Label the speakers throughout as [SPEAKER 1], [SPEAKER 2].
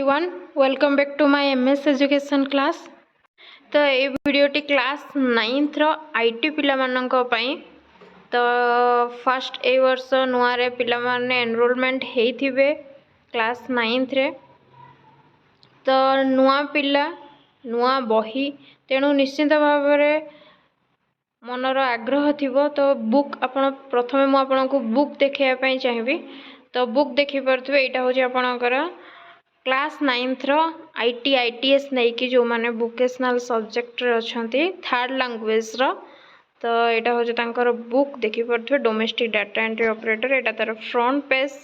[SPEAKER 1] everyone, welcome back to my MS education class। तो ये वीडियोटी class 9th row IT पिला मानन को पई तो फर्स्ट ए वर्ष नुआ रे पिला माने एनरोलमेंट हेइथिबे क्लास 9th रे तो नुआ पिला नुआ बही तेणु निश्चित भाव में मनर आग्रह थिबो तो बुक आपण प्रथमे मु आपनको बुक देखिया पई चाहिबी। तो बुक देखि परथबे एटा होजे आपणकर class 9th row IT ITS नहीं कि जो माने वोकेशनल सब्जेक्ट रे अछंती थर्ड लैंग्वेज रो तो एटा होजे तांकर बुक देखि परथबे डोमेस्टिक डाटा एंट्री ऑपरेटर एटा तार फ्रंट पेज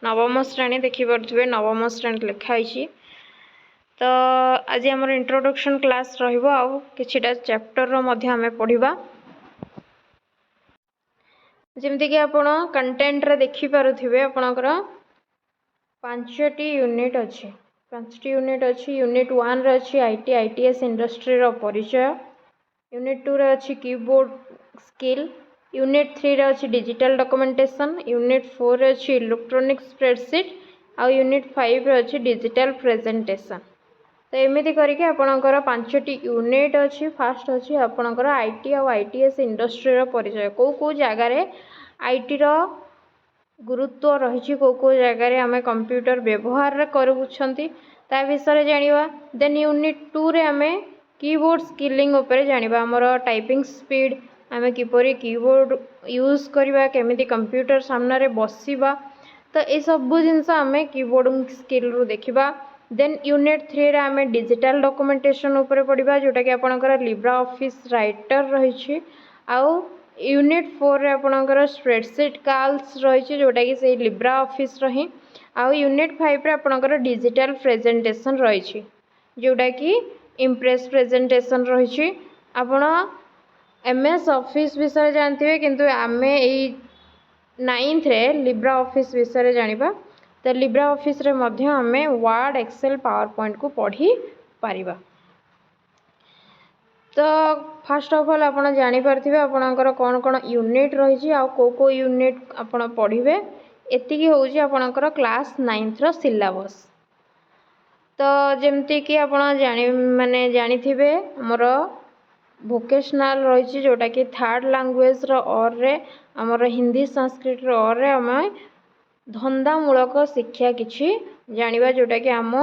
[SPEAKER 1] नवम श्रेणी देखि परथबे नवम श्रेणी लिखा आइछि। तो आज हमर इंट्रोडक्शन क्लास रहिबो आ किछिटा चैप्टर रो मध्ये हमें पढिबा जेमति कि आपण कंटेंट रे देखि पारुथिबे आपणकर पांचटी यूनिट अच्छी पांचटी यूनिट अच्छी यूनिट 1 रे अच्छी आईटी आईटीएस इंडस्ट्री रो परिचय यूनिट 2 रे अच्छी कीबोर्ड स्किल यूनिट 3 रे अच्छी डिजिटल डॉक्यूमेंटेशन यूनिट 4 रे अच्छी इलेक्ट्रॉनिक स्प्रेडशीट आ यूनिट 5 रे अच्छी डिजिटल प्रेजेंटेशन। तो एमिति करके आपणकर पांचटी यूनिट अच्छी फास्ट अच्छी आपणकर आईटी आ आईटीएस इंडस्ट्री रो परिचय को जगह रे आईटी रो गुरुत्व रही को जगह रे आमे कंप्यूटर व्यवहार करूछंती ता विषय जानिबा। देन यूनिट 2 रे आमे कीबोर्ड स्किलिंग ऊपर जानिबा हमर टाइपिंग स्पीड आमे किपरि कीबोर्ड यूज करबा केमिति कंप्यूटर सामने रे बसिबा तो ए सब जिंस आमे कीबोर्ड स्किल रु देखिबा। देन यूनिट 3 रे आमे डिजिटल डॉक्यूमेंटेशन ऊपर पढिबा जोटा कि आपनकर लिब्रा ऑफिस राइटर रही छी आउ यूनिट 4 रे आपनकर स्प्रेडशीट कॉल्स रही जोटा कि से लिब्रा ऑफिस रही आउ यूनिट 5 रे आपनकर डिजिटल प्रेजेंटेशन रही जोटा कि इम्प्रेस प्रेजेंटेशन रही। आपण एमएस ऑफिस विषय जानते किंतु आमे ए 9th रे लिब्रा ऑफिस विषय जानिबा। तो लिब्रा ऑफिस रे मध्य आमे वर्ड एक्सेल पावर पॉइंट को पढ़ी पारिबा। तो फर्स्ट ऑफ ऑल आपण जानि परथिबे आपणकर कोन कोन यूनिट रही आ को यूनिट आपण पढ़िबे एतिकी होउची आपणकर क्लास 9th रो सिलेबस। तो जेमति कि आपण जानि माने जानिथिबे हमर वोकेशनल रही जोटा कि थर्ड लैंग्वेज रो और रे हमर हिंदी संस्कृत रो और रे हमें धंदामूलक शिक्षा किछि जानिबा जोटा कि आम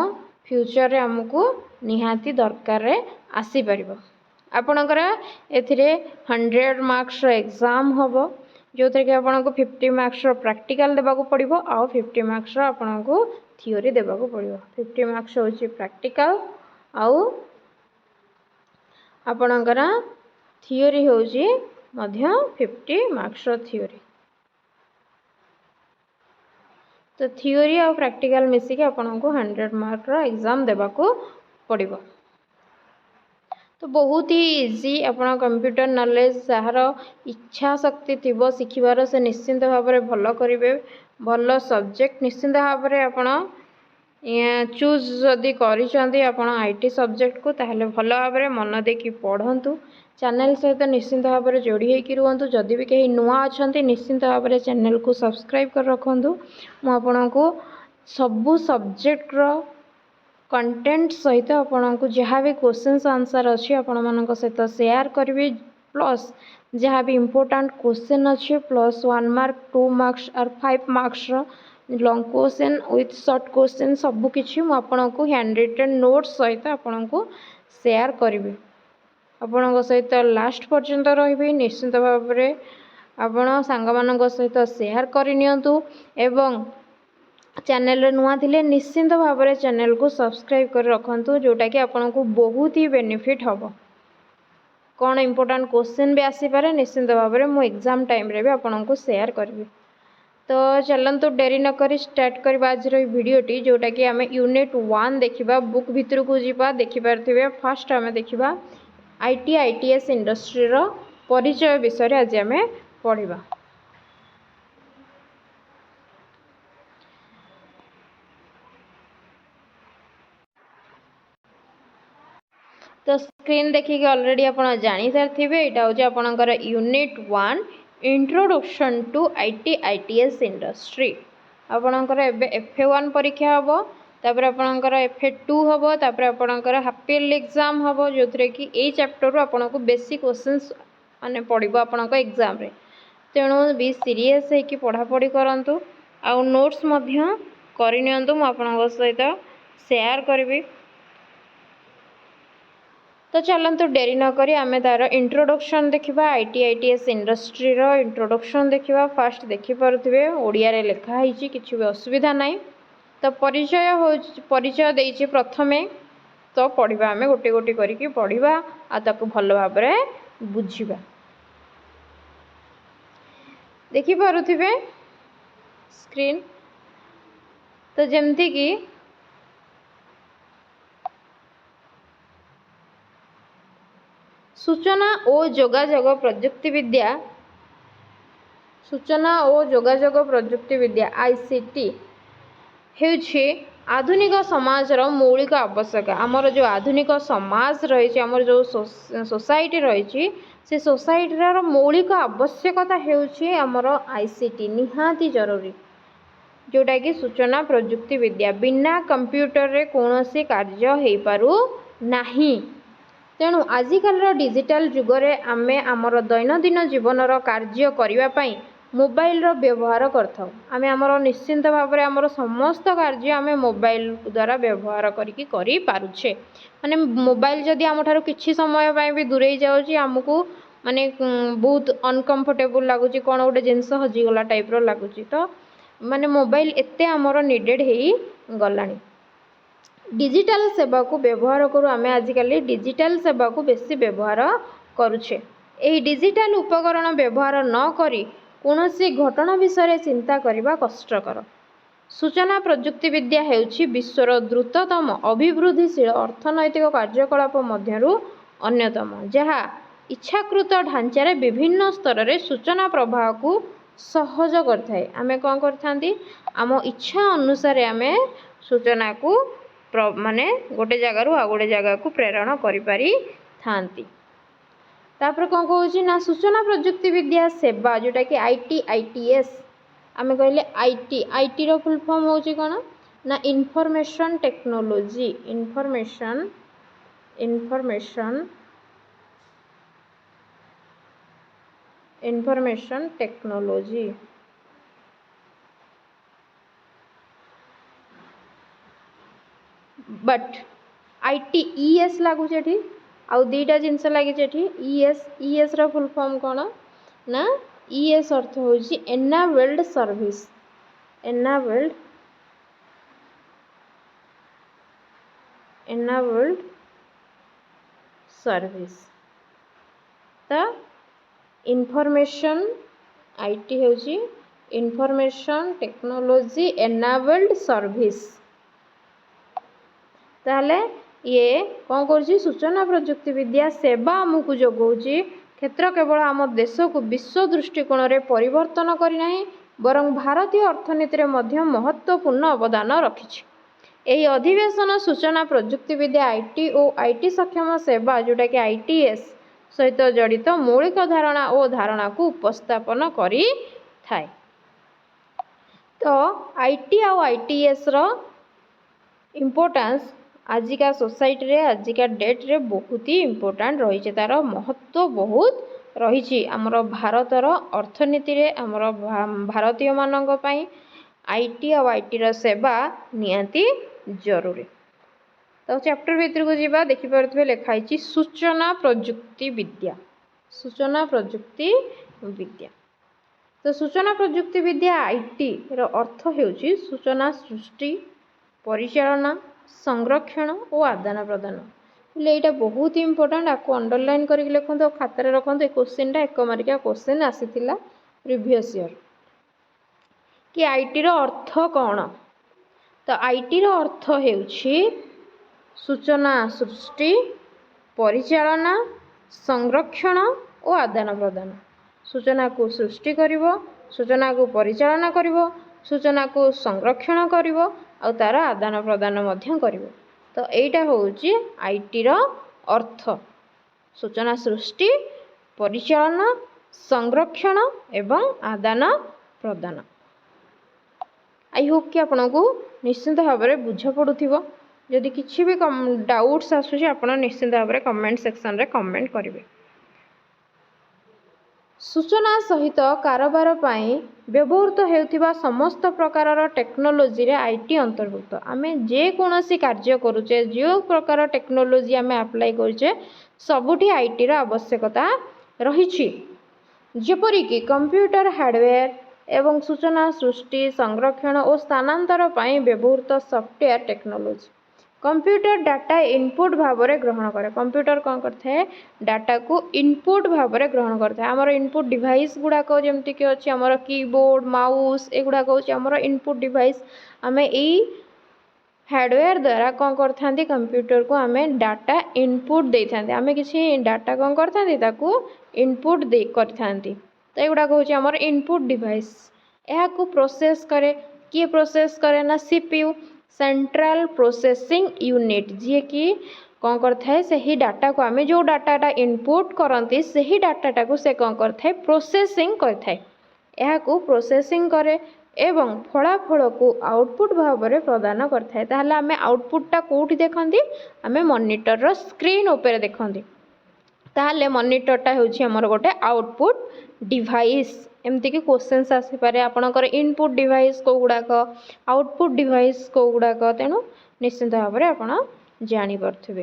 [SPEAKER 1] फ्यूचर रे हमकु निहाती दरकार रे आसी परिबो। आपणकर एथिरे 100 मार्क्स रो एग्जाम होबो जो कि आपनको 50 मार्क्स रो प्रैक्टिकल देबा को पड़िबो आ 50 मार्क्स रो आपनको थ्योरी देबा को पड़िबो। 50 मार्क्स होची प्रैक्टिकल आउ आपणकर थ्योरी होची मध्य 50 मार्क्स रो थ्योरी। तो थ्योरी और प्रैक्टिकल मिसिक आपको 100 मार्क रो एग्जाम देबा को पड़िबो। तो बहुत ही इजी आपन कंप्यूटर नॉलेज जहार इच्छा शक्ति थिबो शिखिबार से निश्चिंत भाव में भल करिवे भल सब्जेक्ट निश्चिंत भाव में आपन चूज जदि करिसंती आपन आईटी सब्जेक्ट को ताहले भल भाव में मन देखि पढ़ंतु। चैनल सहित निश्चिंत भाव में जोड़ी होकर रुहतु। जदि भी कहीं नुआ अच्छा निश्चिंत भाव में चैनल को सब्सक्राइब कर रखु। मुझे सबू सब्जेक्ट रो कंटेंट सहित आपण को जहाँ भी क्वेश्चन आंसर अच्छी आपण मान सहित शेयर करी प्लस जहाँ भी इम्पोर्टाट क्वेश्चन अच्छे प्लस 1 मार्क 2 मार्क्स और 5 marks long question with short question सबकि मुझे हैंड रिटन नोट्स सहित आपण को शेयर करी आपण सहित लास्ट पर्यंत रही निश्चिंत भाव में आपण सांग मान सहित शेयर करनियंतु एवं चैनल नुआ थिले निश्चिंत भाव में चैनल को सब्सक्राइब कर रखंतु जोटा कि आपन को बहुत ही बेनिफिट हम कौन इम्पोर्टाट क्वेश्चन भी आसी पारे निश्चिंत भाव में मु एग्जाम टाइम रे भी आपन को शेयर करी। तो चलंतु डेरी न करी स्टार्ट करबा आज रो वीडियोटी जोटा कि आमे यूनिट 1 देखिबा बुक भितर को जीवा देखि पारथिबे। फर्स्ट आमे देखिबा आईटी आईटीएस इंडस्ट्री रो परिचय विषय रे आज आमे पढिबा। तो स्क्रीन देखिए ऑलरेडी आप जानी सारे यहाँ हूँ आपंकर unit 1 introduction to IT ITS industry आपणकर एबे FA1 परीक्षा हम तापर आपणकर FA2 हम तापर आपणकर हाफ ईयरली एग्जाम हम जो कि यही चैप्टर आपन को बेसिक क्वेश्चंस माने पड़ो आपण एग्जाम रे तेणु भी सीरीयस होकि पढ़ापढ़ी करूँ आउ नोट्स करनी मुझे सहित शेयर करी। तो चलतु डेरी नक आम तार इंट्रोडक्शन देखा ITS इंडस्ट्री इंट्रोडक्शन देखा फास्ट देखिपे ओडिया रे लिखाई किसी भी असुविधा नहीं। तो परिचय देइछि प्रथमे तो पढ़ा आम गोटे गोटे करके पढ़ा आक भल भाव बुझा देखिपे स्क्रीन। तो जमती कि सूचना और जोगाजोग प्रजुक्ति विद्या ICT हेउछि आधुनिक समाज रो मौलिक आवश्यक। आमर जो आधुनिक समाज रही आमर जो सोसाइटी रही से सोसाइटी रो मौलिक आवश्यकता हेउछि आमर ICT निहाती जरूरी जोटा कि सूचना प्रजुक्ति विद्या बिना कंप्यूटर रे कौनसी कार्य हो पारु नाही। तेणु आजिकल डिजिटल जुगरे आमे आमर दैनंदिन जीवनर कार्य करने मोबाइल व्यवहार करथाउ। आमे आमर निश्चिंत भाव आमर समस्त कार्य आमे मोबाइल द्वारा व्यवहार करी पारुछे। माने मोबाइल जदि आम ठारू किछि समय पय भी दूरे जाउची आमको माने बहुत अनकंफर्टेबल लगुच कौन गोटे जिनस हजिगला टाइप रो लगुच। तो माने मोबाइल एते आमर निडेड हेई गलानी। डिजिटल सेवा को व्यवहार करू आमे आजिकल डिजिटल सेवा को बेसी व्यवहार करुछे। एही डिजिटल उपकरण व्यवहार न करी कौनसी घटना विषय चिंता करने कष्टकर। सूचना प्रजुक्ति विद्या हेउछि विश्वर द्रुततम अभिवृद्धिशील अर्थनैतिक कार्यकलाप मध्यरु अन्यतम जहा इच्छाकृत ढांचारे विभिन्न स्तर रे सूचना प्रवाह को सहज करथाय। आमे कोन करथांती आम इच्छा अनुसार आमे सूचना को माने गोटे जगार आ गोटे जगह को प्रेरण करि पारि थांती। तापर कौन कहूँ ना सूचना प्रजुक्ति विद्या सेवा जोटा कि ITS आमे कहले IT रो फुल फॉर्म होची कोन ना information technology information technology. But ITES लागू जेठी आउ दीटा जिनस लगे ES रो फुल फॉर्म कौन ना ES अर्थ होची एनाबल्ड सर्विस। तो इंफॉर्मेशन IT होची इंफॉर्मेशन टेक्नोलॉजी एनाबल्ड सर्विस। ताहले ये कौन कर सूचना प्रजुक्ति विद्या सेवा आमको जोगाऊँगी क्षेत्र केवल आम देश को विश्व दृष्टिकोण रे परिवर्तन करना बरं भारतीय अर्थनीति रे मध्य महत्वपूर्ण अवदान रखी। यही अधिवेशन सूचना प्रजुक्ति विद्या IT और IT सक्षम सेवा जोटा कि ITS सहित जड़ित मौलिक धारणा और धारणा को उपस्थापन करी थाए। तो IT और ITS रो इम्पोर्टेंस आजिका सोसाइटी रे आजिका डेट रे बहुत ही इम्पोर्टेंट रही। तार महत्व बहुत रही आमर भारतर अर्थनीति रे आमर भारतीय मानक पई IT और IT रो सेवा नियंती जरूरी। तो चैप्टर भीतर को जीवा देखि परथबे लिखाई सूचना प्रजुक्ति विद्या। तो सूचना प्रजुक्ति विद्या IT रो अर्थ हेउची सूचना सृष्टि परिचालना संरक्षण और आदान प्रदान। ये बहुत इंपोर्टेंट आपको अंडरलाइन करके लिखु खातार रखु। क्वेश्चन टा 1 मार्किया क्वेश्चन आसीथिला प्रीवियस ईयर कि IT रो अर्थ कौन। तो IT रो अर्थ हेउची सूचना सृष्टि परिचालना संरक्षण और आदान प्रदान। सूचना को सृष्टि करिवो, सूचना को परिचालना करिवो, सूचना को संरक्षण करिवो और तार आदान प्रदान मध्य करिवो। तो एटा होउची IT रो अर्थ सूचना सृष्टि परिचालना संरक्षण एवं आदान प्रदान। आई होप कि आपको निश्चिंत भाव में बुझ पड़ुथिबो। जदि किसी भी डाउट्स आसुची आपण निश्चिंत भाव में कमेंट सेक्शन रे कमेंट करेंगे। सूचना सहित कारोबार पाई व्यवहृत होता समस्त प्रकार टेक्नोलोजी रे आईटी अंतर्भुक्त। आम जेकोसी कार्य करुचे जो प्रकार टेक्नोलोजी आम अप्लाई करुचे सबुठी आईटी रो आवश्यकता रही। जेपरिक कंप्यूटर हार्डवेयर एवं सूचना सृष्टि संरक्षण और स्थानांतर पाई व्यवहृत software technology. Computer data input भाव में ग्रहण करे। कंप्यूटर कौन करता है डाटा को इनपुट भाव में ग्रहण करता है। आमर इनपुट डिवाइस गुड़ाक जमती कि अच्छी आमर कीबोर्ड माउस एगुड़ाक हूँ इनपुट डिवाइस। आम यही हार्डवेयर द्वारा कौन करते कंप्यूटर को आम डाटा इनपुट दे था आम किसी डाटा कौन करता इनपुट दे करते तो युवा हूँ आमर इनपुट डिवाइस। यह प्रोसेस करे किए प्रोसेस करे ना सीपीयू सेंट्रल प्रोसेसिंग यूनिट जी कि कौन करता से ही डाटा को आम जो डाटाटा इनपुट करती से ही डाटाटा को से कौन करता प्रोसेसिंग करता यह प्रोसेसिंग करे एवं फलाफल को आउटपुट भाव में प्रदान करता ताहले आम आउटपुटा कौटी देखती आम मॉनिटर स्क्रीन उपर देखती ताहले मॉनिटरटा होमर गोटे आउटपुट डिवाइस। एमती कि क्वेश्चंस आसीपारे आपणकर इनपुट डिवाइस को गुड़ाक आउटपुट डिवाइस को गुड़ाक तेणु निश्चित भाव में आप जानीपे।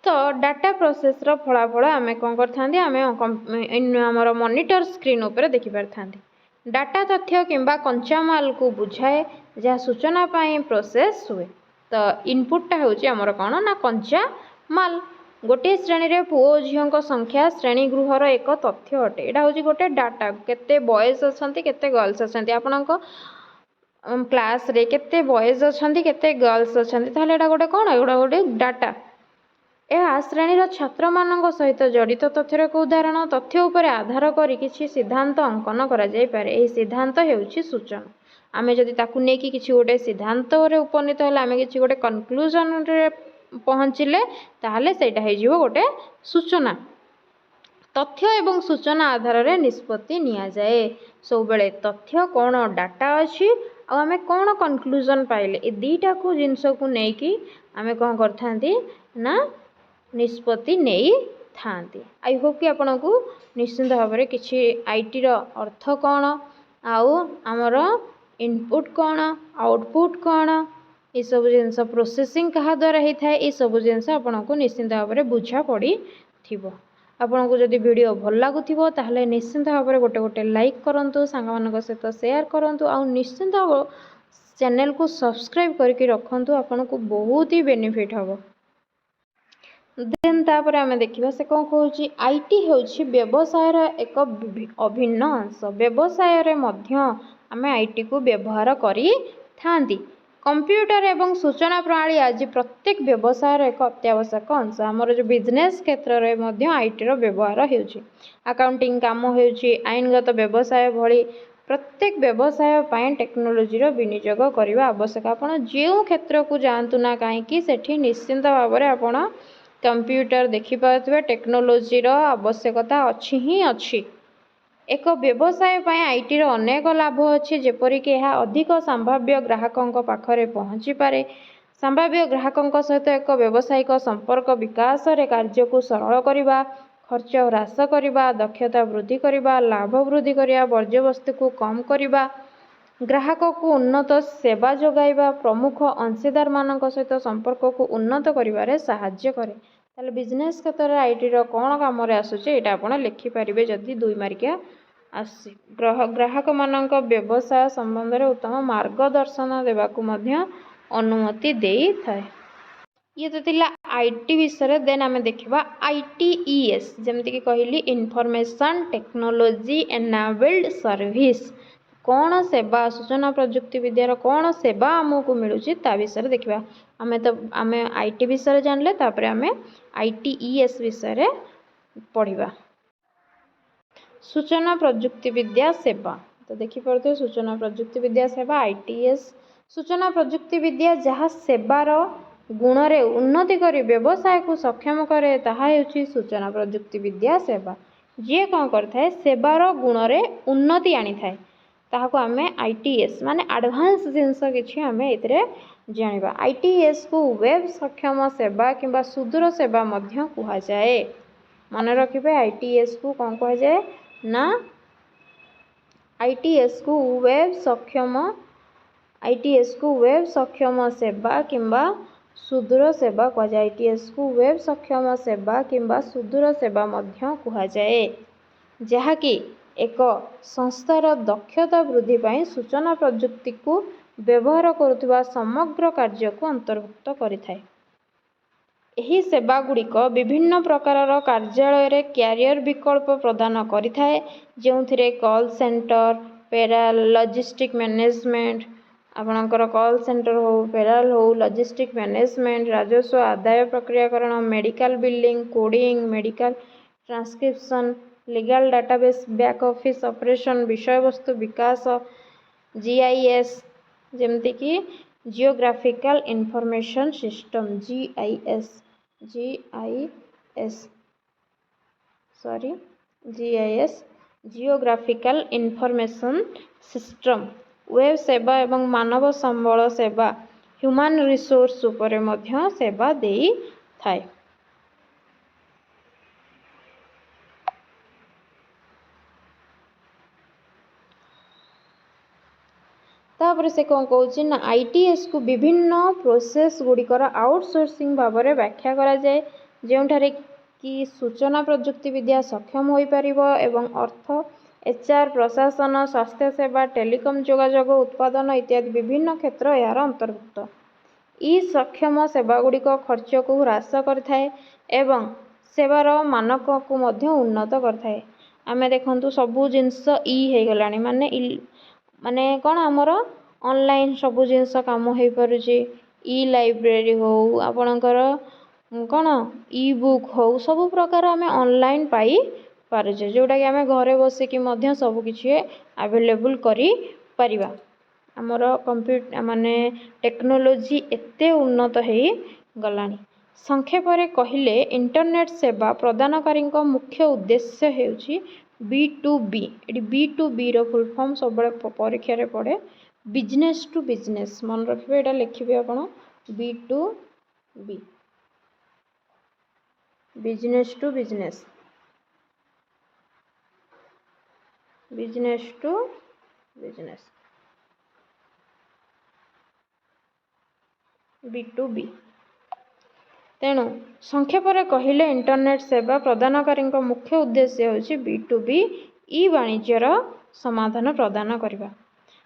[SPEAKER 1] तो डाटा प्रोसेस रो फलाफल आम कौन करते आमर मॉनिटर स्क्रीन उपर देखिपार था। डाटा तथ्य किंबा कंचामाल को बुझाए जहाँ सूचना पाई प्रोसेस हुए। तो इनपुटा हूँ आमर कौन ना कंचा माल। गोटे श्रेणी रे पुओ झील संख्या श्रेणी गृहर एक तथ्य अटे। यहाँ हूँ गोटे डाटा केते बॉयज अच्छा केते गर्ल्स अच्छा आपण क्लास रे केते बॉयज अच्छा केते गर्ल्स अच्छा ताहले एटा गोटे कौन एटा गोटे डाटा। यह श्रेणीर छात्र मान सहित जड़ित तथ्यर एक उदाहरण। तथ्य उपर आधार करी किसी सिद्धांत अंकन करा जाय पारे। यह सिद्धांत हेउछि सूचना। आम जदि ताकू नेकी किसी गोटे सिद्धांत रे उपनीत हेले आम किसी गोटे कनक्लूजन रे पहुँचले ताहले सेटा हो जीवो गोटे सूचना। तथ्य एवं सूचना आधार रे निष्पत्ति निया जाए। सब बेले तथ्य कौन डाटा अच्छी आम कौन कनक्लूजन पाइले ए दीटा को जिनस को लेकिन आम कौन करथांती ना निष्पत्ति नहीं थांती। आई होप कि आपन को निश्चिंत भाव में किसी आईटी रो अर्थ कौन आउ आमर इनपुट कौन आउटपुट कौन ये सब जिनस प्रोसेसिंग क्या द्वारा होता है ये सब जिनस आपन को निश्चिंत भाव में बुझा पड़ी थी। आपन को जदि वीडियो भल लगुव ताहले निश्चिंत भाव में गोटे गोटे लाइक करूँ सांग मान सहित शेयर करूँ आउ निश्चिंत भाव चैनल को सब्सक्राइब करके रखु आपन को बहुत ही बेनिफिट हम। देन तापर आम देखा से कौन कहूँ आईटी हूँ व्यवसायर एक अभिन्न अंश। व्यवसाय रे मध्य आम आईटी को व्यवहार करी थांती। कंप्यूटर एवं सूचना प्रणाली आज प्रत्येक व्यवसायर एक अत्यावश्यक अंश। आमर जो बिजनेस क्षेत्र में आईटी रो व्यवहार होउछि। अकाउंटिंग काम होउछि आईनगत व्यवसाय भली प्रत्येक व्यवसाय पाई टेक्नोलोजी रो विनियोग करने आवश्यक। आपण जो क्षेत्र को जातु ना कहीं सेठी निश्चिंत भाव में आपण कंप्यूटर देखिपारे टेक्नोलोजी रो आवश्यकता अच्छी ही अच्छी। एक व्यवसाय पाई आईटी रो अनेक लाभ अच्छी जेपरिक यह अधिक संभाव्य ग्राहकों पाखरे पहुँची पारे। संभाव्य ग्राहकों सहित एक व्यावसायिक संपर्क विकास रे कार्य को सरल करवा खर्च ह्रास करवा दक्षता वृद्धि करवा लाभ वृद्धि करवा वर्ज्यवस्तु को कम करवा ग्राहक को उन्नत सेवा जोगाइबा प्रमुख अंशीदार मान सहित संपर्क को उन्नत करिवारे सहाय्य करे। ताले बिजनेस क्षेत्र में आईटी रो कौन काम आसूचे यहाँ आप लिखिपारे जदि 2 मार्किया आसी। ग्राहक मान व्यवसाय संबंध में उत्तम मार्गदर्शन देवाकू मध्य अनुमति दे थाए। ये तो थिला आईटी विषय। देन आम देखा आईटीईएस जमती कि कहली इनफॉरमेशन टेक्नोलॉजी एनेबल्ड सर्विस। कौन सेवा सूचना प्रजुक्ति विद्यार कौन सेवा आमको मिलूँ ता विषय देखा। आम तो आम आईटी विषय जानले तापर आम आईटीईएस विषय पढ़ा। सूचना प्रजुक्ति विद्या सेवा तो देखिपे सूचना प्रजुक्ति विद्या सेवा आईटीएस। सूचना प्रजुक्ति विद्या जहाँ सेवार गुण रे उन्नति करी व्यवसाय को सक्षम करे ताहा हेउछि सूचना प्रजुक्ति विद्या सेवा। जी कौन करता है सेवार गुण रे उन्नति आनी थाए ताहाको आमे ITS माने एडवांस जिनस किछि आमे एतरे जानिबा। ITS को वेब सक्षम सेवा किंबा सुदूर सेवा मध्य कुहा जाए। मन रखिबे ITS को कोन कुहा जाए ना ITS को वेब सक्षम सेवा किंबा सुदूर सेवा कुहा जाए। ITS को वेब सक्षम सेवा किंबा सुदूर सेवा मध्य कुहा जाए, जहाँकि एक संस्थार दक्षता वृद्धि पाई सूचना प्रजुक्ति को व्यवहार करुवा समग्र कार्य को अंतर्भुक्त करिथाए। एही सेवा गुड़िक विभिन्न प्रकार कार्यालय रे कैरियर विकल्प प्रदान करिथाए, जेउथिरे call centre, payroll, logistic management, आपणकर कॉल सेंटर हो, पेराल हो, लॉजिस्टिक मैनेजमेंट, राजस्व आदाय प्रक्रियाकरण, medical billing, coding, medical transcription, legal database, back office operation, विषय वस्तु विकास, GIS जेमती कि geographical information system, GIS geographical information system, web सेवा एवं मानव संबल सेवा, ह्यूमन रिसोर्स उपरे मध्य सेवा देई थाए। तापर से कौन कौन ना ITS को विभिन्न प्रोसेस गुड़िकर आउटसोर्सिंग भाव में व्याख्या करा जाए, जोठारे कि सूचना प्रजुक्ति विद्या सक्षम हो पारिबो एवं अर्थ, HR, प्रशासन, स्वास्थ्य सेवा, टेलीकॉम जोगाजोग, उत्पादन इत्यादि विभिन्न क्षेत्र यार अंतर्भुक्त। ई सक्षम सेवा गुड़िक खर्च को ह्रास करथाए एवं सेवार मानक को मध्य उन्नत करथाए। आमे देखंतु सबु जिनस हे गलानी माने कौन आमर ऑनलाइन सबु जिनस काम हो पारुची। ई लाइब्रेरी हो, आपणकर कौन ई बुक हो, सबु प्रकार आमे ऑनलाइन पाई पारुचे, जोटा कि आमे घरे बसिकी मध्य सबु किछि अवेलेबल करी परिबा। आमर कंप्यूटर माने टेक्नोलोजी एते उन्नत हे गलानी। संक्षेप रे कहिले इंटरनेट सेवा प्रदानकारी मुख्य उद्देश्य हेउची B2B। एटी B2B रो फुल फॉर्म सब परीक्षा रे पड़े, बिजनेस टू बिजनेस। मन रखिबे, एटा लिखिबे आपण B2B, business to business, business to business, B2B। तेणु संक्षेप रे कहिले इंटरनेट सेवा प्रदानकारी मुख्य उद्देश्य होची B2B, ई वाणिज्यर समाधान प्रदान करबा।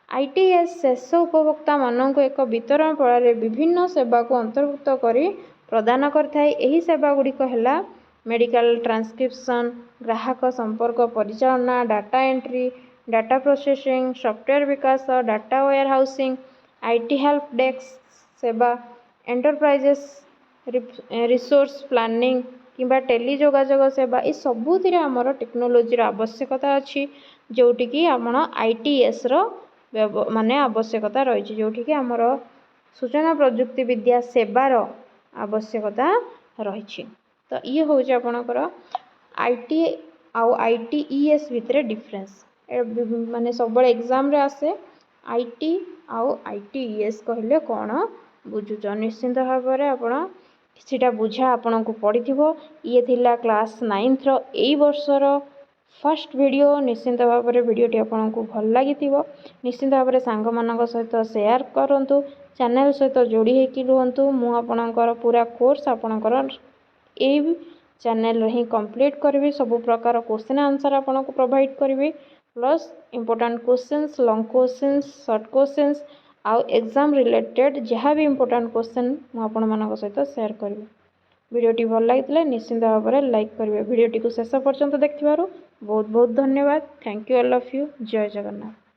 [SPEAKER 1] ITS शेष उपभोक्ता मानक एक वितरण प्रणाली विभिन्न सेवा को अंतर्भुक्त करी प्रदान करथाय। एही सेवा गुड़िक हैला मेडिकल ट्रांसक्रिप्शन, ग्राहक संपर्क परिचालना, data entry, data processing, software विकास, data warehousing, IT help desk सेवा, एंटरप्राइजेस रिसोर्स प्लानिंग किंबा टेली जोगाजोग सेवा, ये सबुथिरे आमर टेक्नोलोजी आवश्यकता अच्छी, जोटि कि आपण ITS रो माने आवश्यकता रही, जोटि कि आमर सूचना प्रजुक्ति विद्या सेवार आवश्यकता रही। तो ये हूँ आपणकर IT आउ ITES भितर डिफरेंस। माने सब एग्जाम रे आसे IT आउ ITES कहले कौन बुझुच, निश्चिंत भाव में आपण किछिटा बुझा आपन को पड़ी थिबो। ये थिला क्लास 9th रो एई वर्षर फर्स्ट वीडियो। निश्चिंत भाव में वीडियोटी आपन को भल लागि थिबो। निश्चिंत भाव में सांग मानक सहित शेयर करंतु, चैनल सहित जोड़ी हेकि रुहंतु। मु आपनकर पूरा कोर्स आपनकर एई चैनल रे ही कंप्लीट करबी। सब प्रकार क्वेश्चन आंसर आपन को प्रोवाइड करबी, plus important questions, long questions, short questions आउ एग्जाम रिलेटेड जहाँ भी इंपोर्टेंट क्वेश्चन मु आपण मानक सहित शेयर करिवि। वीडियोटी भल लागितले निश्चिंत भाव में लाइक करिवे। वीडियोटी को शेष पर्यंत देखिथिबारु बहुत बहुत धन्यवाद। Thank you all of you. जय जगन्नाथ।